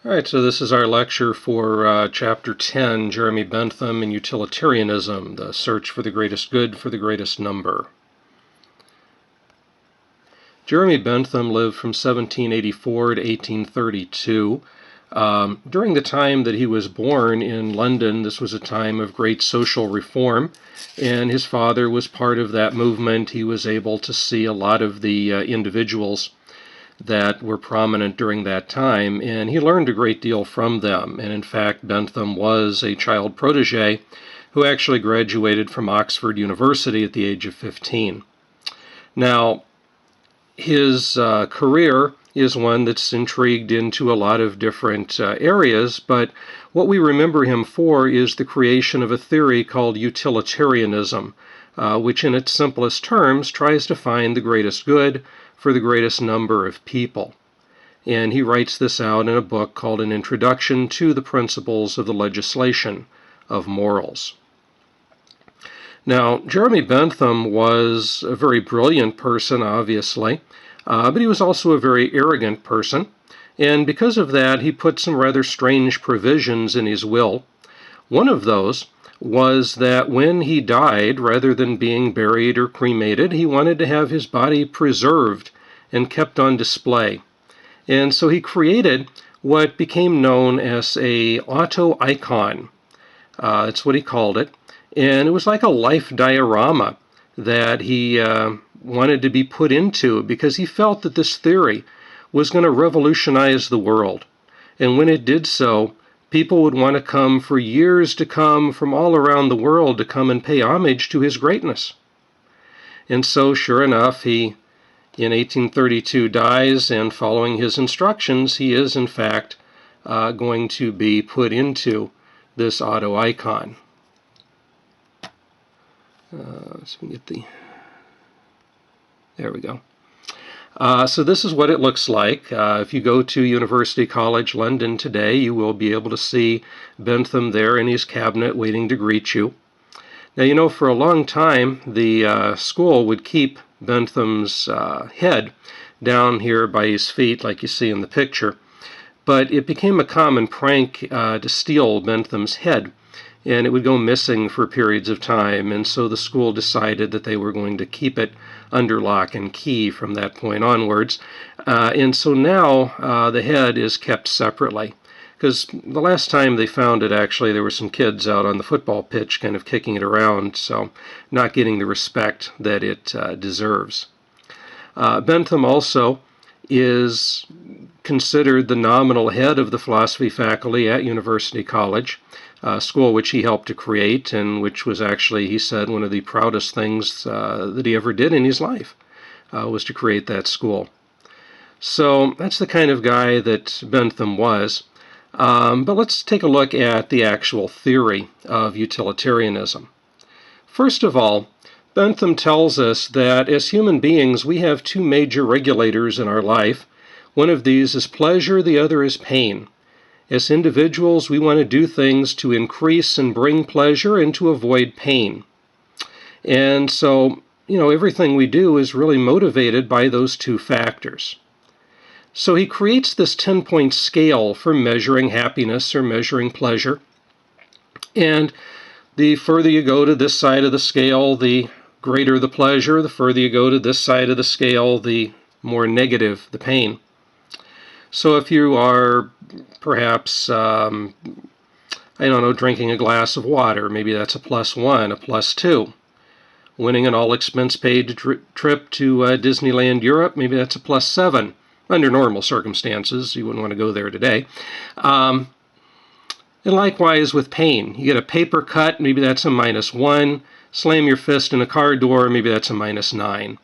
All right, so this is our lecture for Chapter 10, Jeremy Bentham and Utilitarianism, the search for the greatest good for the greatest number. Jeremy Bentham lived from 1784 to 1832. During the time that he was born in London, this was a time of great social reform, and his father was part of that movement. He was able to see a lot of the individuals that were prominent during that time, and he learned a great deal from them. And in fact, Bentham was a child protege who actually graduated from Oxford University at the age of 15. Now, his career is one that's intrigued into a lot of different areas, but what we remember him for is the creation of a theory called utilitarianism, which in its simplest terms tries to find the greatest good for the greatest number of people. And he writes this out in a book called An Introduction to the Principles of the Legislation of Morals. Now, Jeremy Bentham was a very brilliant person, obviously, but he was also a very arrogant person, and because of that, he put some rather strange provisions in his will. One of those was that when he died, rather than being buried or cremated, he wanted to have his body preserved and kept on display. And so he created what became known as a auto-icon. That's what he called it. And it was like a life diorama that he wanted to be put into because he felt that this theory was going to revolutionize the world. And when it did so, people would want to come for years to come from all around the world to come and pay homage to his greatness. And so, sure enough, he, in 1832, dies, and following his instructions, he is, in fact, going to be put into this auto-icon. Let's get the... There we go. So this is what it looks like. If you go to University College London today, you will be able to see Bentham there in his cabinet waiting to greet you. Now, you know, for a long time, the school would keep Bentham's head down here by his feet, like you see in the picture. But it became a common prank to steal Bentham's head, and it would go missing for periods of time, and so the school decided that they were going to keep it under lock and key from that point onwards. And so now the head is kept separately, because the last time they found it, actually, there were some kids out on the football pitch kind of kicking it around, so not getting the respect that it deserves. Bentham also is considered the nominal head of the philosophy faculty at University College, a school which he helped to create, and which was actually, he said, one of the proudest things that he ever did in his life, was to create that school. So that's the kind of guy that Bentham was. But let's take a look at the actual theory of utilitarianism. First of all, Bentham tells us that as human beings, we have two major regulators in our life. One of these is pleasure, the other is pain. As individuals, we want to do things to increase and bring pleasure and to avoid pain. And so, you know, everything we do is really motivated by those two factors. So he creates this 10-point scale for measuring happiness or measuring pleasure. And the further you go to this side of the scale, the greater the pleasure. The further you go to this side of the scale, the more negative the pain. So if you are perhaps, I don't know, drinking a glass of water, maybe that's a +1, a +2. Winning an all-expense-paid trip to Disneyland Europe, maybe that's a +7. Under normal circumstances, you wouldn't want to go there today. And likewise with pain. You get a paper cut, maybe that's a -1. Slam your fist in a car door, maybe that's a -9.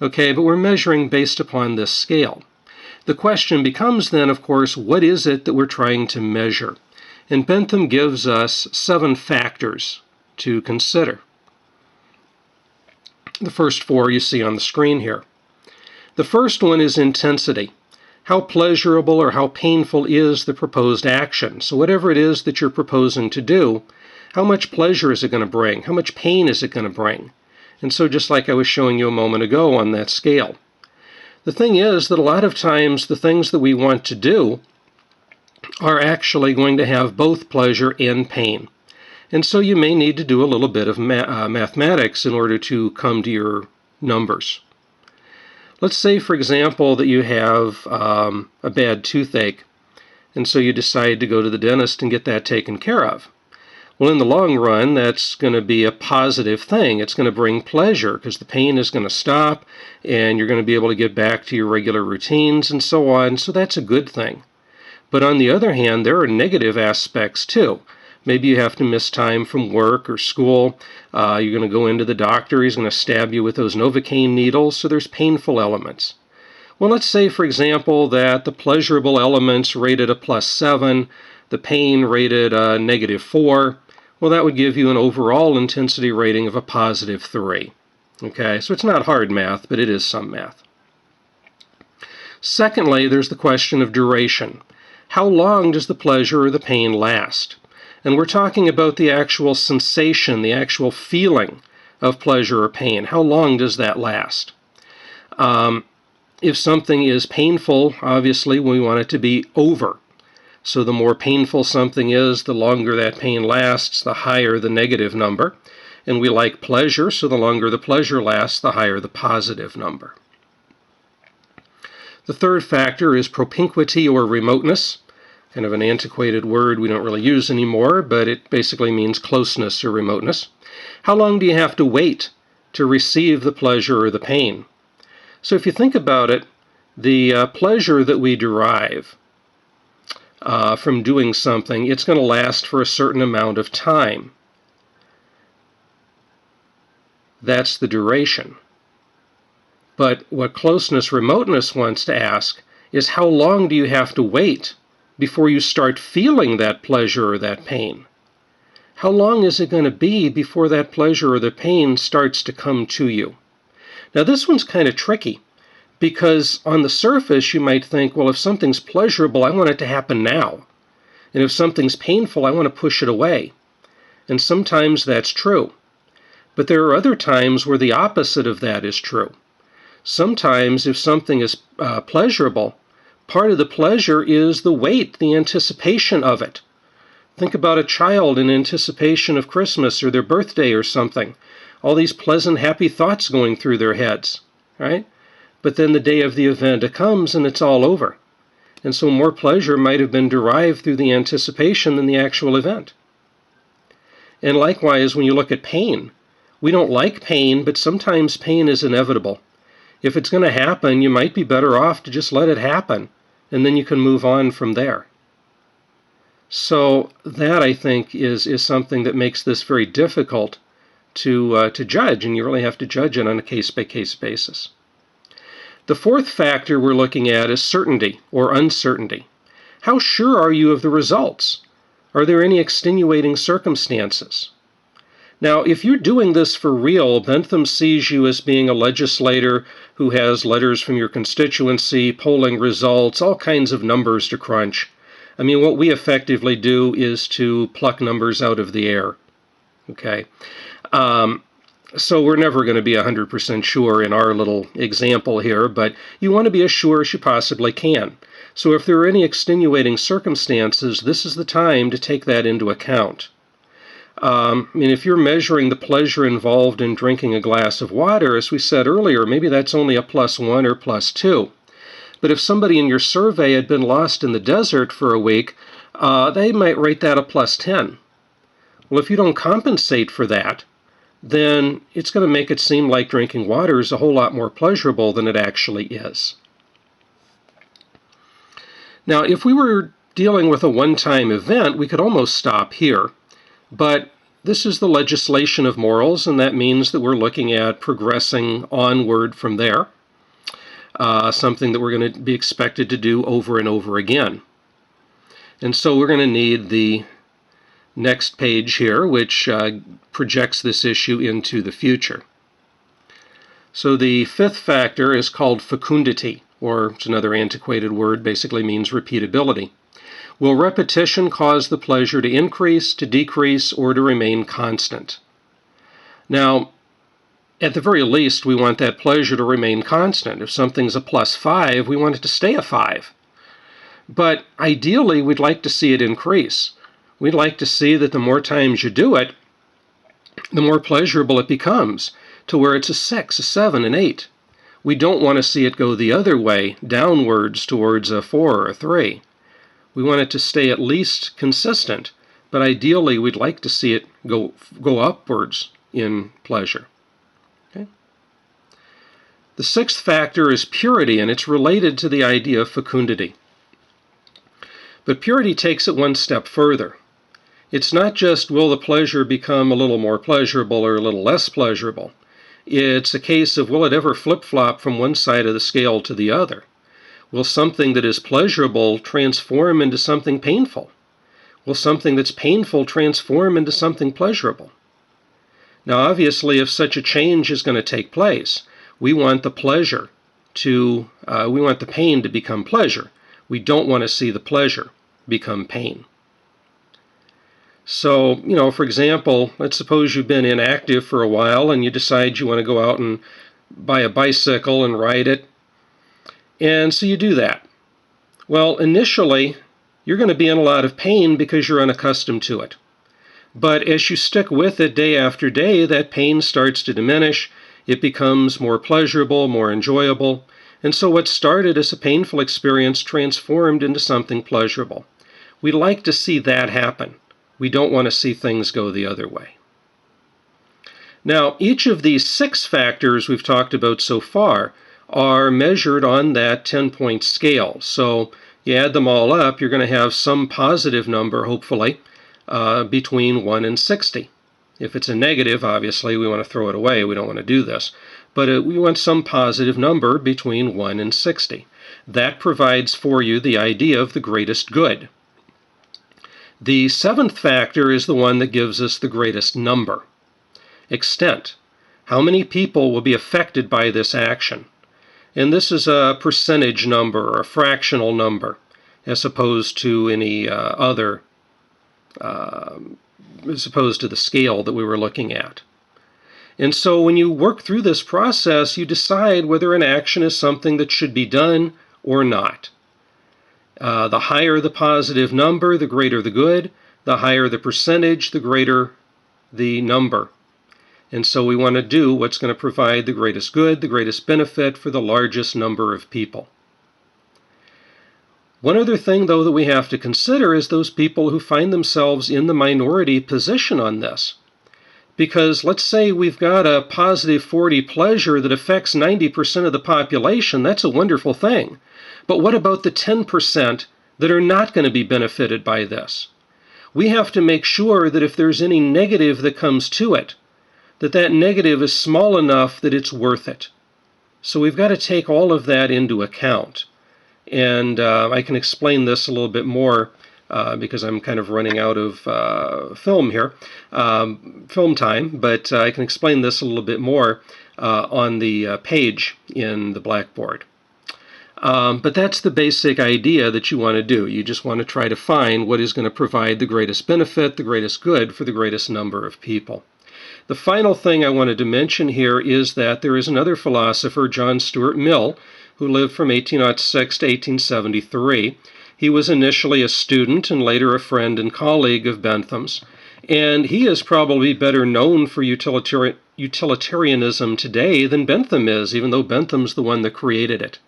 Okay, but we're measuring based upon this scale. The question becomes then, of course, what is it that we're trying to measure? And Bentham gives us 7 factors to consider. The first 4 you see on the screen here. The first one is intensity. How pleasurable or how painful is the proposed action? So whatever it is that you're proposing to do, how much pleasure is it going to bring? How much pain is it going to bring? And so just like I was showing you a moment ago on that scale. The thing is that a lot of times the things that we want to do are actually going to have both pleasure and pain. And so you may need to do a little bit of mathematics in order to come to your numbers. Let's say, for example, that you have a bad toothache, and so you decide to go to the dentist and get that taken care of. Well, in the long run, that's going to be a positive thing. It's going to bring pleasure because the pain is going to stop and you're going to be able to get back to your regular routines and so on. So that's a good thing. But on the other hand, there are negative aspects too. Maybe you have to miss time from work or school. You're going to go into the doctor. He's going to stab you with those Novocaine needles. So there's painful elements. Well, let's say, for example, that the pleasurable elements rated a +7, the pain rated a -4. Well, that would give you an overall intensity rating of a +3. Okay, so it's not hard math, but it is some math. Secondly, there's the question of duration. How long does the pleasure or the pain last? And we're talking about the actual sensation, the actual feeling of pleasure or pain. How long does that last? If something is painful, obviously we want it to be over. So the more painful something is, the longer that pain lasts, the higher the negative number. And we like pleasure, so the longer the pleasure lasts, the higher the positive number. The third factor is propinquity or remoteness. Kind of an antiquated word we don't really use anymore, but it basically means closeness or remoteness. How long do you have to wait to receive the pleasure or the pain? So if you think about it, the pleasure that we derive from doing something, it's going to last for a certain amount of time. That's the duration. But what closeness remoteness wants to ask is how long do you have to wait before you start feeling that pleasure or that pain? How long is it going to be before that pleasure or the pain starts to come to you? Now this one's kind of tricky, because on the surface you might think, well, if something's pleasurable, I want it to happen now. And if something's painful, I want to push it away. And sometimes that's true. But there are other times where the opposite of that is true. Sometimes if something is pleasurable, part of the pleasure is the wait, the anticipation of it. Think about a child in anticipation of Christmas or their birthday or something. All these pleasant, happy thoughts going through their heads, right? But then the day of the event, it comes and it's all over. And so more pleasure might have been derived through the anticipation than the actual event. And likewise, when you look at pain, we don't like pain, but sometimes pain is inevitable. If it's going to happen, you might be better off to just let it happen, and then you can move on from there. So that, I think, is something that makes this very difficult to judge, and you really have to judge it on a case-by-case basis. The fourth factor we're looking at is certainty or uncertainty. How sure are you of the results? Are there any extenuating circumstances? Now, if you're doing this for real, Bentham sees you as being a legislator who has letters from your constituency, polling results, all kinds of numbers to crunch. I mean, what we effectively do is to pluck numbers out of the air. Okay? So we're never going to be 100% sure in our little example here, but you want to be as sure as you possibly can. So if there are any extenuating circumstances, this is the time to take that into account. I mean, if you're measuring the pleasure involved in drinking a glass of water, as we said earlier, maybe that's only a +1 or +2. But if somebody in your survey had been lost in the desert for a week, they might rate that a +10. Well, if you don't compensate for that, then it's going to make it seem like drinking water is a whole lot more pleasurable than it actually is. Now, if we were dealing with a one-time event, we could almost stop here. But this is the legislation of morals, and that means that we're looking at progressing onward from there, something that we're going to be expected to do over and over again. And so we're going to need the next page here, which projects this issue into the future. So the fifth factor is called fecundity, or it's another antiquated word, basically means repeatability. Will repetition cause the pleasure to increase, to decrease, or to remain constant? Now, at the very least, we want that pleasure to remain constant. If something's a +5, we want it to stay a 5. But ideally, we'd like to see it increase. We'd like to see that the more times you do it, the more pleasurable it becomes, to where it's a 6, a 7, an 8. We don't want to see it go the other way, downwards towards a 4 or a 3. We want it to stay at least consistent, but ideally we'd like to see it go upwards in pleasure. Okay? The sixth factor is purity, and it's related to the idea of fecundity. But purity takes it one step further. It's not just will the pleasure become a little more pleasurable or a little less pleasurable. It's a case of will it ever flip-flop from one side of the scale to the other? Will something that is pleasurable transform into something painful? Will something that's painful transform into something pleasurable? Now, obviously, if such a change is going to take place, we want the pain to become pleasure. We don't want to see the pleasure become pain. So, for example, let's suppose you've been inactive for a while and you decide you want to go out and buy a bicycle and ride it. And so you do that. Well, initially, you're going to be in a lot of pain because you're unaccustomed to it. But as you stick with it day after day, that pain starts to diminish. It becomes more pleasurable, more enjoyable. And so what started as a painful experience transformed into something pleasurable. We like to see that happen. We don't want to see things go the other way. Now, each of these 6 factors we've talked about so far are measured on that 10-point scale. So you add them all up, you're going to have some positive number, hopefully, between 1 and 60. If it's a negative, obviously, we want to throw it away. We don't want to do this. But we want some positive number between 1 and 60. That provides for you the idea of the greatest good. The 7th factor is the one that gives us the greatest number. Extent. How many people will be affected by this action? And this is a percentage number or a fractional number as opposed to any other, as opposed to the scale that we were looking at. And so when you work through this process, you decide whether an action is something that should be done or not. The higher the positive number, the greater the good. The higher the percentage, the greater the number. And so we want to do what's going to provide the greatest good, the greatest benefit for the largest number of people. One other thing, though, that we have to consider is those people who find themselves in the minority position on this. Because let's say we've got a positive 40 pleasure that affects 90% of the population. That's a wonderful thing. But what about the 10% that are not going to be benefited by this? We have to make sure that if there's any negative that comes to it, that negative is small enough that it's worth it. So we've got to take all of that into account. And I can explain this a little bit more because I'm kind of running out of film time, but I can explain this a little bit more on the page in the Blackboard. But that's the basic idea that you want to do. You just want to try to find what is going to provide the greatest benefit, the greatest good for the greatest number of people. The final thing I wanted to mention here is that there is another philosopher, John Stuart Mill, who lived from 1806 to 1873. He was initially a student and later a friend and colleague of Bentham's, and he is probably better known for utilitarianism today than Bentham is, even though Bentham's the one that created it.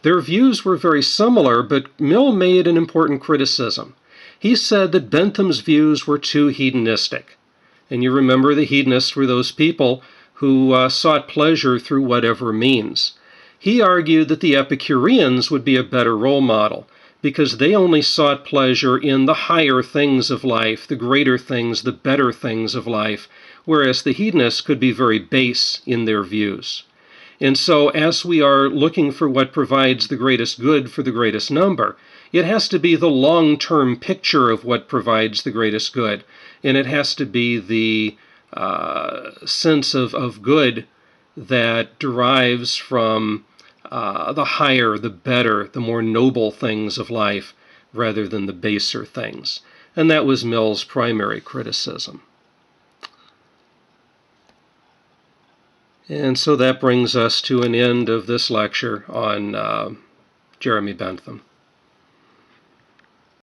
Their views were very similar, but Mill made an important criticism. He said that Bentham's views were too hedonistic. And you remember the hedonists were those people who sought pleasure through whatever means. He argued that the Epicureans would be a better role model because they only sought pleasure in the higher things of life, the greater things, the better things of life, whereas the hedonists could be very base in their views. And so as we are looking for what provides the greatest good for the greatest number, it has to be the long-term picture of what provides the greatest good. And it has to be the sense of good that derives from the higher, the better, the more noble things of life rather than the baser things. And that was Mill's primary criticism. And so that brings us to an end of this lecture on Jeremy Bentham.